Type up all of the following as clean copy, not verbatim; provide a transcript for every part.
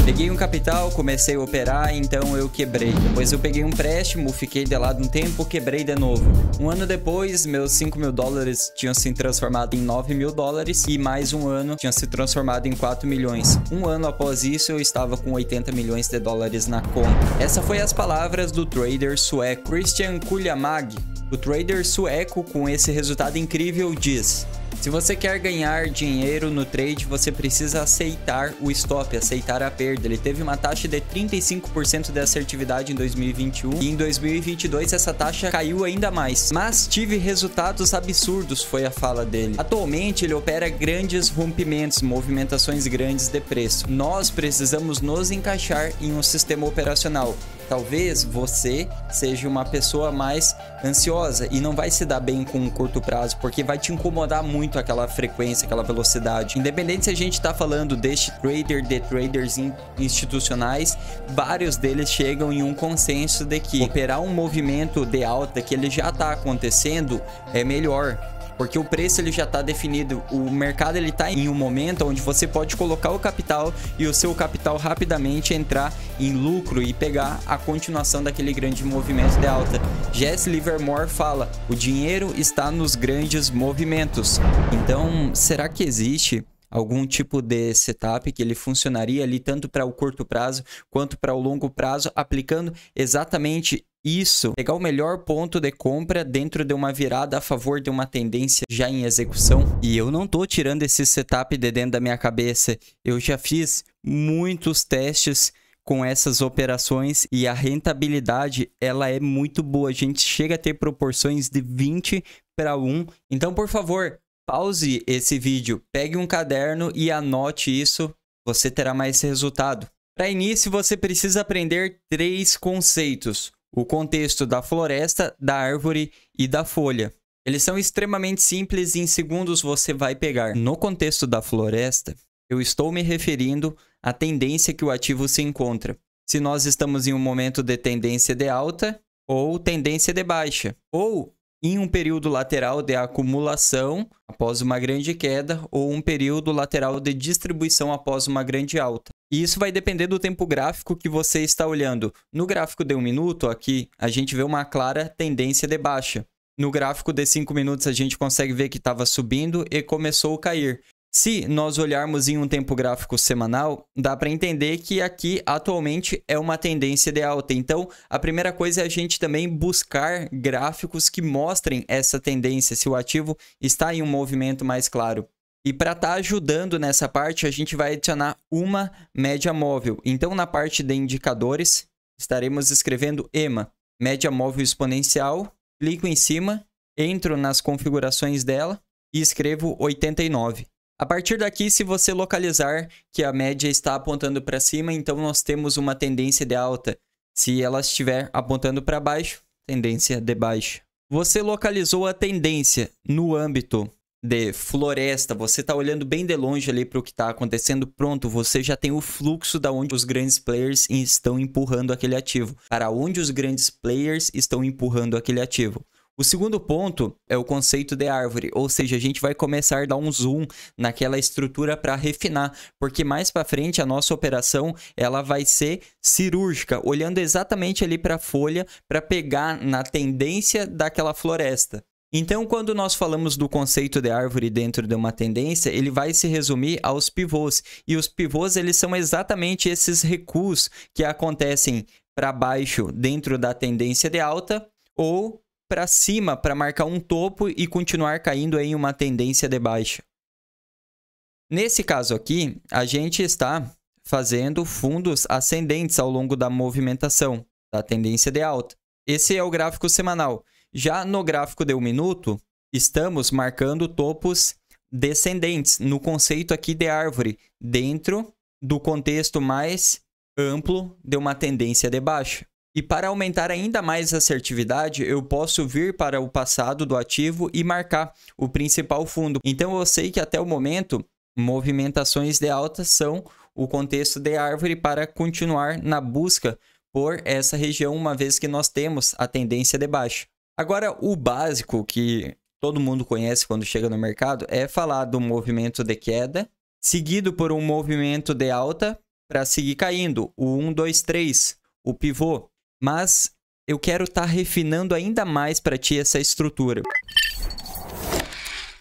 Peguei um capital, comecei a operar, então eu quebrei. Depois eu peguei um empréstimo, fiquei de lado um tempo, quebrei de novo. Um ano depois, meus 5 mil dólares tinham se transformado em 9 mil dólares e mais um ano tinha se transformado em 4 milhões. Um ano após isso, eu estava com 80 milhões de dólares na conta. Essa foi as palavras do trader sueco Christian Kuljamag. O trader sueco, com esse resultado incrível, diz: se você quer ganhar dinheiro no trade, você precisa aceitar o stop, aceitar a perda. Ele teve uma taxa de 35% de assertividade em 2021 e em 2022 essa taxa caiu ainda mais. Mas tive resultados absurdos, foi a fala dele. Atualmente ele opera grandes rompimentos, movimentações grandes de preço. Nós precisamos nos encaixar em um sistema operacional. Talvez você seja uma pessoa mais ansiosa e não vai se dar bem com um curto prazo, porque vai te incomodar muito aquela frequência, aquela velocidade. Independente se a gente está falando deste trader, de traders institucionais, vários deles chegam em um consenso de que operar um movimento de alta que ele já está acontecendo é melhor. Porque o preço ele já está definido, o mercado ele está em um momento onde você pode colocar o capital e o seu capital rapidamente entrar em lucro e pegar a continuação daquele grande movimento de alta. Jesse Livermore fala: o dinheiro está nos grandes movimentos. Então, será que existe algum tipo de setup que ele funcionaria ali tanto para o curto prazo quanto para o longo prazo, aplicando exatamente isso, pegar o melhor ponto de compra dentro de uma virada a favor de uma tendência já em execução? E eu não tô tirando esse setup de dentro da minha cabeça, eu já fiz muitos testes com essas operações e a rentabilidade ela é muito boa, a gente chega a ter proporções de 20 para 1, então por favor, pause esse vídeo, pegue um caderno e anote isso, você terá mais resultado. Para início você precisa aprender 3 conceitos. O contexto da floresta, da árvore e da folha. Eles são extremamente simples e em segundos você vai pegar. No contexto da floresta, eu estou me referindo à tendência que o ativo se encontra. Se nós estamos em um momento de tendência de alta ou tendência de baixa. Ou em um período lateral de acumulação após uma grande queda ou um período lateral de distribuição após uma grande alta. E isso vai depender do tempo gráfico que você está olhando. No gráfico de 1 minuto, aqui, a gente vê uma clara tendência de baixa. No gráfico de 5 minutos, a gente consegue ver que estava subindo e começou a cair. Se nós olharmos em um tempo gráfico semanal, dá para entender que aqui, atualmente, é uma tendência de alta. Então, a primeira coisa é a gente também buscar gráficos que mostrem essa tendência, se o ativo está em um movimento mais claro. E para estar ajudando nessa parte, a gente vai adicionar uma média móvel. Então, na parte de indicadores, estaremos escrevendo EMA, média móvel exponencial. Clico em cima, entro nas configurações dela e escrevo 89. A partir daqui, se você localizar que a média está apontando para cima, então nós temos uma tendência de alta. Se ela estiver apontando para baixo, tendência de baixa. Você localizou a tendência no âmbito de floresta, você está olhando bem de longe ali para o que está acontecendo, pronto, você já tem o fluxo da onde os grandes players estão empurrando aquele ativo, para onde os grandes players estão empurrando aquele ativo. O segundo ponto é o conceito de árvore, ou seja, a gente vai começar a dar um zoom naquela estrutura para refinar, porque mais para frente a nossa operação ela vai ser cirúrgica, olhando exatamente ali para a folha para pegar na tendência daquela floresta. Então, quando nós falamos do conceito de árvore dentro de uma tendência, ele vai se resumir aos pivôs. E os pivôs, eles são exatamente esses recuos que acontecem para baixo dentro da tendência de alta ou para cima para marcar um topo e continuar caindo em uma tendência de baixa. Nesse caso aqui, a gente está fazendo fundos ascendentes ao longo da movimentação da tendência de alta. Esse é o gráfico semanal. Já no gráfico de 1 minuto, estamos marcando topos descendentes no conceito aqui de árvore, dentro do contexto mais amplo de uma tendência de baixa. E para aumentar ainda mais a assertividade, eu posso vir para o passado do ativo e marcar o principal fundo. Então eu sei que até o momento, movimentações de alta são o contexto de árvore para continuar na busca por essa região, uma vez que nós temos a tendência de baixa. Agora, o básico que todo mundo conhece quando chega no mercado é falar do movimento de queda, seguido por um movimento de alta para seguir caindo, o 1, 2, 3, o pivô. Mas eu quero estar refinando ainda mais para ti essa estrutura.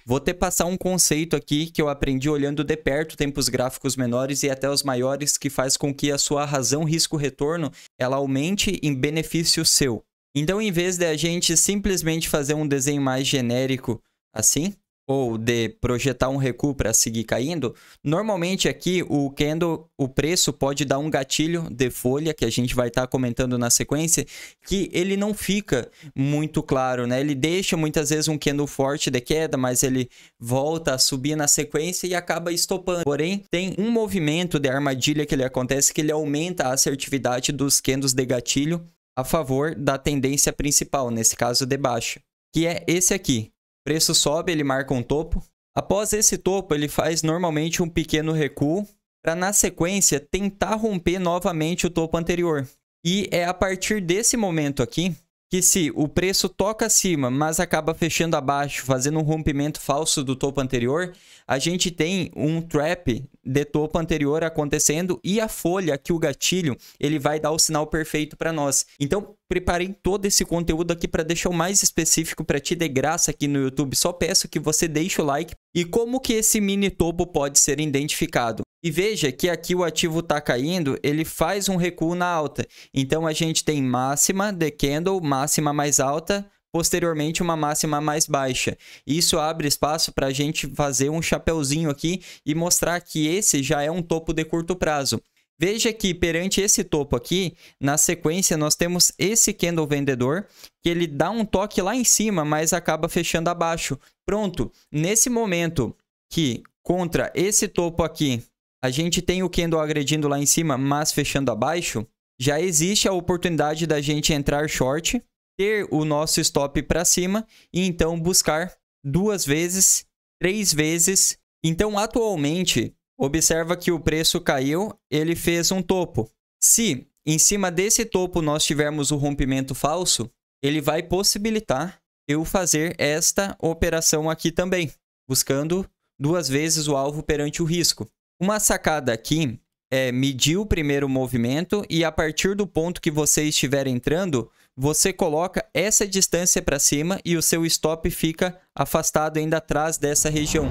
Vou te passar um conceito aqui que eu aprendi olhando de perto tempos gráficos menores e até os maiores, que faz com que a sua razão risco-retorno ela aumente em benefício seu. Então, em vez de a gente simplesmente fazer um desenho mais genérico assim, ou de projetar um recuo para seguir caindo, normalmente aqui o candle, o preço pode dar um gatilho de folha, que a gente vai estar comentando na sequência, que ele não fica muito claro, né? Ele deixa muitas vezes um candle forte de queda, mas ele volta a subir na sequência e acaba estopando. Porém, tem um movimento de armadilha que ele acontece, que ele aumenta a assertividade dos candles de gatilho a favor da tendência principal, nesse caso de baixa, que é esse aqui. O preço sobe, ele marca um topo. Após esse topo, ele faz normalmente um pequeno recuo para, na sequência, tentar romper novamente o topo anterior. E é a partir desse momento aqui que, se o preço toca acima, mas acaba fechando abaixo, fazendo um rompimento falso do topo anterior, a gente tem um trap de topo anterior acontecendo e a folha, aqui o gatilho, ele vai dar o sinal perfeito para nós. Então, preparei todo esse conteúdo aqui para deixar o mais específico para ti de graça aqui no YouTube. Só peço que você deixe o like. E como que esse mini topo pode ser identificado? E veja que aqui o ativo está caindo, ele faz um recuo na alta. Então, a gente tem máxima de candle, máxima mais alta, posteriormente uma máxima mais baixa. Isso abre espaço para a gente fazer um chapeuzinho aqui e mostrar que esse já é um topo de curto prazo. Veja que perante esse topo aqui, na sequência nós temos esse candle vendedor, que ele dá um toque lá em cima, mas acaba fechando abaixo. Pronto, nesse momento que contra esse topo aqui, a gente tem o candle agredindo lá em cima, mas fechando abaixo, já existe a oportunidade da gente entrar short, ter o nosso stop para cima e então buscar 2 vezes, 3 vezes. Então, atualmente, observa que o preço caiu, ele fez um topo. Se em cima desse topo nós tivermos o rompimento falso, ele vai possibilitar eu fazer esta operação aqui também, buscando 2 vezes o alvo perante o risco. Uma sacada aqui é medir o primeiro movimento e, a partir do ponto que você estiver entrando, você coloca essa distância para cima e o seu stop fica afastado ainda atrás dessa região.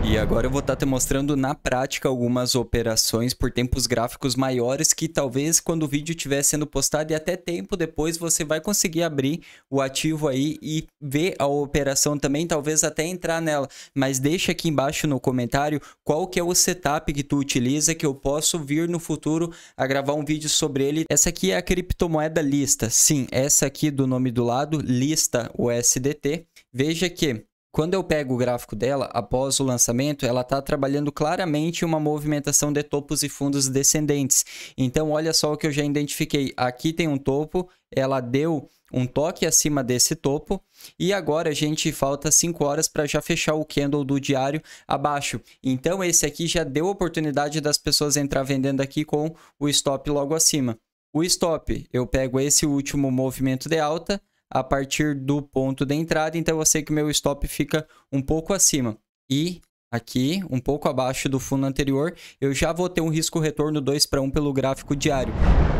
E agora eu vou estar te mostrando na prática algumas operações por tempos gráficos maiores que talvez quando o vídeo estiver sendo postado e até tempo depois você vai conseguir abrir o ativo aí e ver a operação também, talvez até entrar nela. Mas deixa aqui embaixo no comentário qual que é o setup que tu utiliza, que eu posso vir no futuro a gravar um vídeo sobre ele. Essa aqui é a criptomoeda Lista. Sim, essa aqui do nome do lado, Lista USDT. Veja que quando eu pego o gráfico dela, após o lançamento, ela está trabalhando claramente uma movimentação de topos e fundos descendentes. Então, olha só o que eu já identifiquei. Aqui tem um topo, ela deu um toque acima desse topo e agora a gente falta 5 horas para já fechar o candle do diário abaixo. Então, esse aqui já deu oportunidade das pessoas entrar vendendo aqui com o stop logo acima. O stop, eu pego esse último movimento de alta a partir do ponto de entrada, então eu sei que o meu stop fica um pouco acima. E aqui, um pouco abaixo do fundo anterior, eu já vou ter um risco-retorno 2:1 pelo gráfico diário.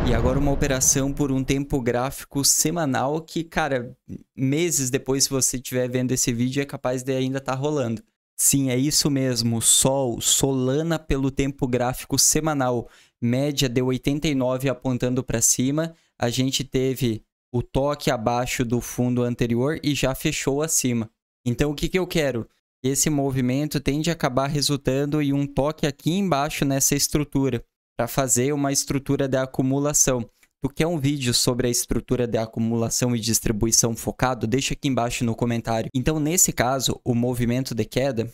E agora uma operação por um tempo gráfico semanal que, cara, meses depois, se você estiver vendo esse vídeo, é capaz de ainda estar rolando. Sim, é isso mesmo, Solana pelo tempo gráfico semanal, média de 89 apontando para cima, a gente teve o toque abaixo do fundo anterior e já fechou acima. Então, o que eu quero? Esse movimento tende a acabar resultando em um toque aqui embaixo nessa estrutura, para fazer uma estrutura de acumulação. Tu quer um vídeo sobre a estrutura de acumulação e distribuição focado? Deixa aqui embaixo no comentário. Então, nesse caso, o movimento de queda,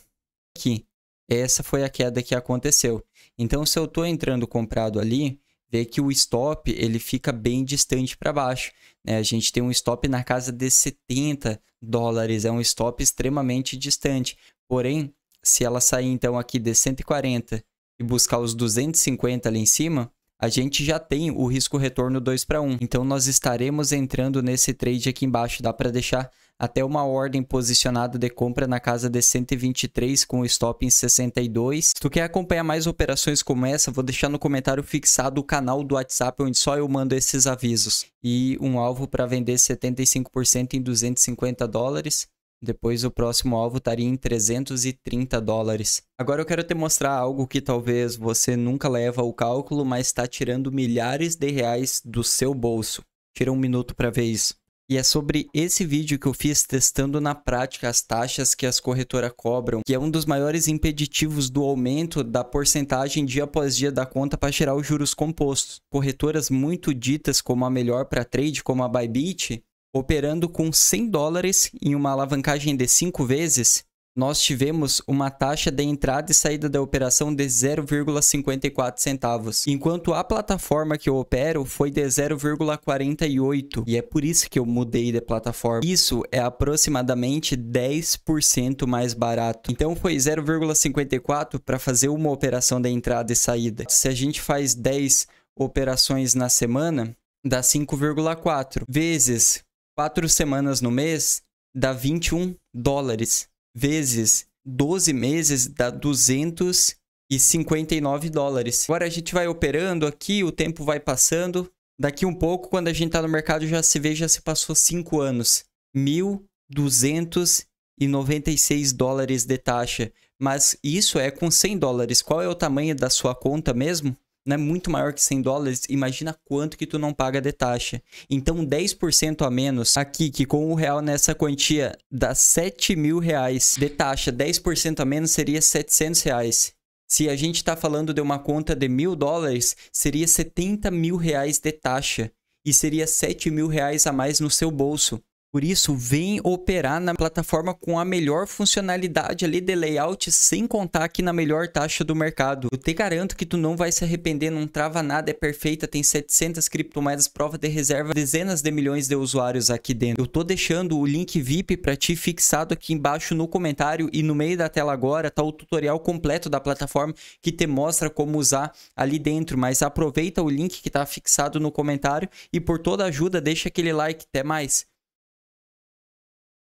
aqui, essa foi a queda que aconteceu. Então, se eu estou entrando comprado ali, vê que o stop ele fica bem distante para baixo, né? A gente tem um stop na casa de 70 dólares, é um stop extremamente distante. Porém, se ela sair então aqui de 140 e buscar os 250 ali em cima, a gente já tem o risco-retorno 2:1. Então, nós estaremos entrando nesse trade aqui embaixo. Dá para deixar até uma ordem posicionada de compra na casa de 123 com o stop em 62. Se tu quer acompanhar mais operações como essa, vou deixar no comentário fixado o canal do WhatsApp onde só eu mando esses avisos. E um alvo para vender 75% em 250 dólares. Depois o próximo alvo estaria em 330 dólares. Agora eu quero te mostrar algo que talvez você nunca leva ao cálculo, mas está tirando milhares de reais do seu bolso. Tira um minuto para ver isso. E é sobre esse vídeo que eu fiz testando na prática as taxas que as corretoras cobram, que é um dos maiores impeditivos do aumento da porcentagem dia após dia da conta para gerar os juros compostos. Corretoras muito ditas como a melhor para trade, como a Bybit, operando com 100 dólares em uma alavancagem de 5 vezes, nós tivemos uma taxa de entrada e saída da operação de 0,54 centavos, enquanto a plataforma que eu opero foi de 0,48, e é por isso que eu mudei de plataforma. Isso é aproximadamente 10% mais barato. Então foi 0,54 para fazer uma operação de entrada e saída. Se a gente faz 10 operações na semana, dá 5,4 vezes 4 semanas no mês, dá 21 dólares. Vezes 12 meses, dá 259 dólares. Agora a gente vai operando aqui, o tempo vai passando. Daqui um pouco, quando a gente está no mercado, já se passou 5 anos. 1.296 dólares de taxa. Mas isso é com 100 dólares. Qual é o tamanho da sua conta mesmo? Não é muito maior que 100 dólares, imagina quanto que tu não paga de taxa. Então 10% a menos aqui, que com o real nessa quantia dá 7 mil reais de taxa, 10% a menos seria 700 reais. Se a gente está falando de uma conta de 1.000 dólares, seria 70 mil reais de taxa e seria 7 mil reais a mais no seu bolso. Por isso, vem operar na plataforma com a melhor funcionalidade ali de layout, sem contar aqui na melhor taxa do mercado. Eu te garanto que tu não vai se arrepender, não trava nada, é perfeita, tem 700 criptomoedas, prova de reserva, dezenas de milhões de usuários aqui dentro. Eu tô deixando o link VIP para ti fixado aqui embaixo no comentário e no meio da tela agora tá o tutorial completo da plataforma que te mostra como usar ali dentro, mas aproveita o link que tá fixado no comentário e por toda ajuda deixa aquele like, até mais.